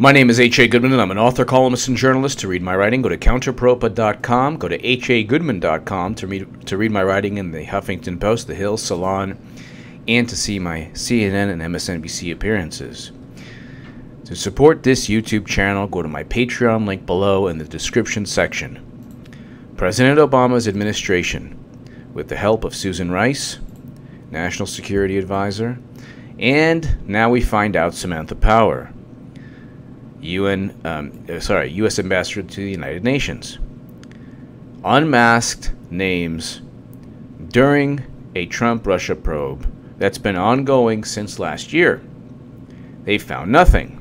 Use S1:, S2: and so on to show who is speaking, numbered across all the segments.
S1: My name is H.A. Goodman, and I'm an author, columnist, and journalist. To read my writing, go to counterpropa.com. Go to hagoodman.com to read my writing in the Huffington Post, The Hill, Salon, and to see my CNN and MSNBC appearances. To support this YouTube channel, go to my Patreon link below in the description section. President Obama's administration, with the help of Susan Rice, National Security Advisor, and now we find out Samantha Power, U.S. Ambassador to the United Nations, unmasked names during a Trump-Russia probe that's been ongoing since last year. They found nothing.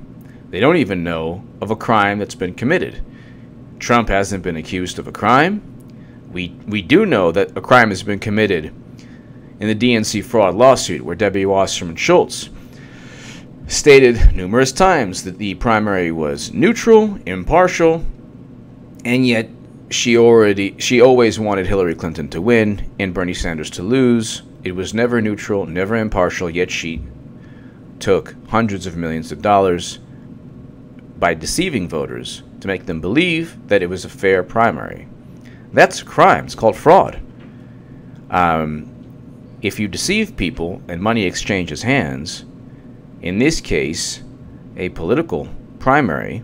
S1: They don't even know of a crime that's been committed. Trump hasn't been accused of a crime. We do know that a crime has been committed in the DNC fraud lawsuit, where Debbie Wasserman Schultz stated numerous times that the primary was neutral, impartial, and yet she always wanted Hillary Clinton to win and Bernie Sanders to lose. It was never neutral, never impartial, yet she took hundreds of millions of dollars by deceiving voters to make them believe that it was a fair primary. That's a crime. It's called fraud. If you deceive people and money exchanges hands, in this case, a political primary,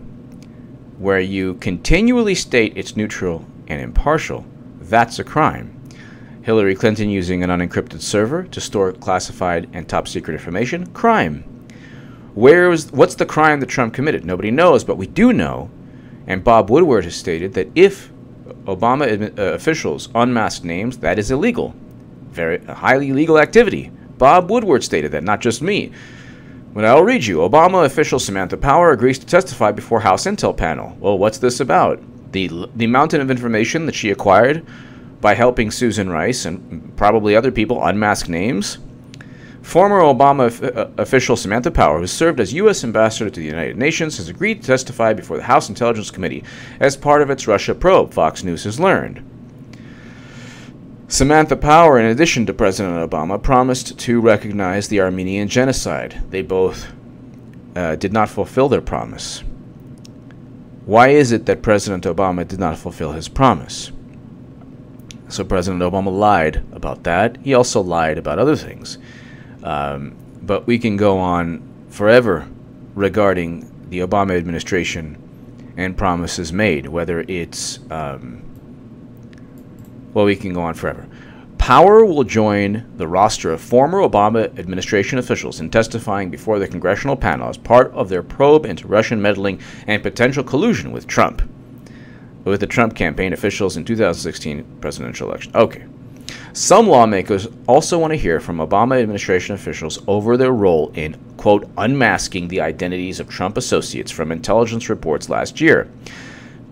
S1: where you continually state it's neutral and impartial, that's a crime. Hillary Clinton using an unencrypted server to store classified and top secret information, crime. What's the crime that Trump committed? Nobody knows, but we do know, and Bob Woodward has stated that if Obama officials unmask names, that is illegal. Very highly illegal activity. Bob Woodward stated that, not just me. But I'll read you. Obama official Samantha Power agrees to testify before House Intel panel. Well, what's this about? The mountain of information that she acquired by helping Susan Rice and probably other people unmask names? Former Obama official Samantha Power, who served as U.S. Ambassador to the United Nations, has agreed to testify before the House Intelligence Committee as part of its Russia probe, Fox News has learned. Samantha Power, in addition to President Obama, promised to recognize the Armenian genocide. They both did not fulfill their promise. Why is it that President Obama did not fulfill his promise? So President Obama lied about that. He also lied about other things. But we can go on forever regarding the Obama administration and promises made, whether it's well, we can go on forever. Power will join the roster of former Obama administration officials in testifying before the congressional panel as part of their probe into Russian meddling and potential collusion with the Trump campaign officials in 2016 presidential election. Okay. Some lawmakers also want to hear from Obama administration officials over their role in, quote, unmasking the identities of Trump associates from intelligence reports last year.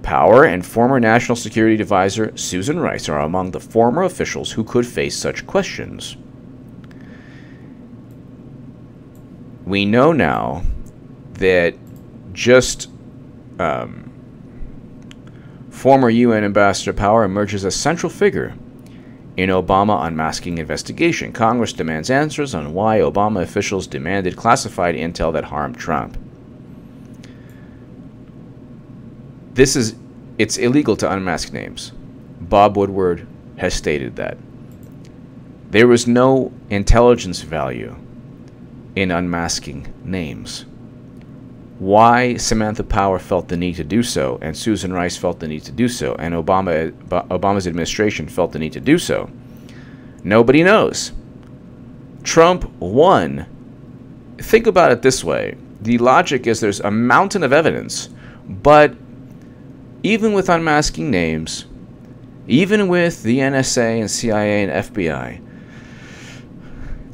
S1: Power and former National Security Advisor Susan Rice are among the former officials who could face such questions. We know now that just former UN Ambassador Power emerges as central figure in Obama unmasking investigation. Congress demands answers on why Obama officials demanded classified intel that harmed Trump. It's illegal to unmask names. Bob Woodward has stated that. There was no intelligence value in unmasking names. Why Samantha Power felt the need to do so, and Susan Rice felt the need to do so, and Obama's administration felt the need to do so, nobody knows. Trump won. Think about it this way. The logic is there's a mountain of evidence, but even with unmasking names, even with the NSA and CIA and FBI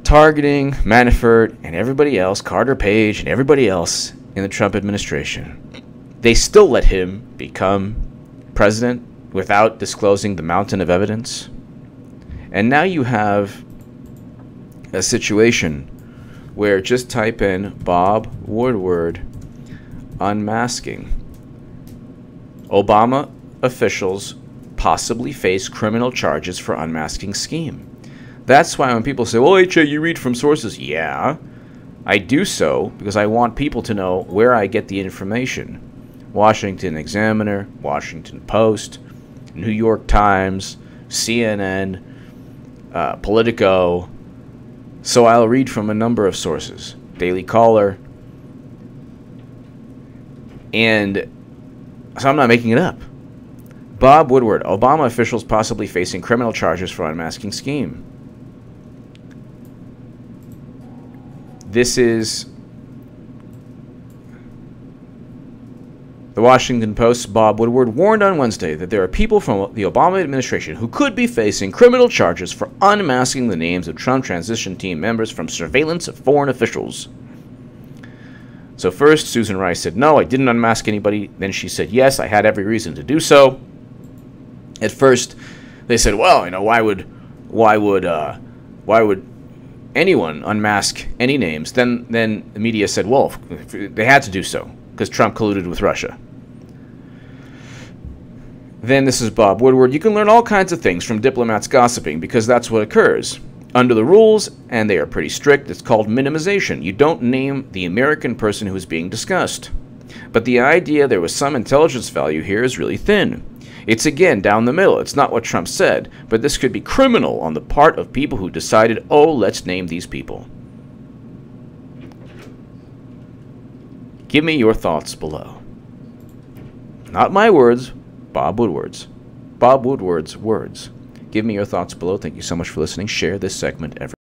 S1: targeting Manafort and everybody else, Carter Page and everybody else in the Trump administration, they still let him become president without disclosing the mountain of evidence. And now you have a situation where just type in Bob Woodward unmasking. Obama officials possibly face criminal charges for unmasking scheme. That's why when people say, well, HA, you read from sources. Yeah, I do so because I want people to know where I get the information. Washington Examiner, Washington Post, New York Times, CNN, Politico. So I'll read from a number of sources. Daily Caller. And so I'm not making it up. Bob Woodward, Obama officials possibly facing criminal charges for unmasking scheme. This is the Washington Post's Bob Woodward warned on Wednesday that there are people from the Obama administration who could be facing criminal charges for unmasking the names of Trump transition team members from surveillance of foreign officials. So first, Susan Rice said, no, I didn't unmask anybody. Then she said, yes, I had every reason to do so. At first, they said, well, you know, why would anyone unmask any names? Then the media said, well, they had to do so because Trump colluded with Russia. Then this is Bob Woodward. You can learn all kinds of things from diplomats gossiping because that's what occurs. Under the rules, and they are pretty strict, it's called minimization. You don't name the American person who is being discussed. But the idea there was some intelligence value here is really thin. It's again down the middle. It's not what Trump said, but this could be criminal on the part of people who decided, oh, let's name these people. Give me your thoughts below. Not my words, Bob Woodward's. Bob Woodward's words. Give me your thoughts below. Thank you so much for listening. Share this segment everywhere.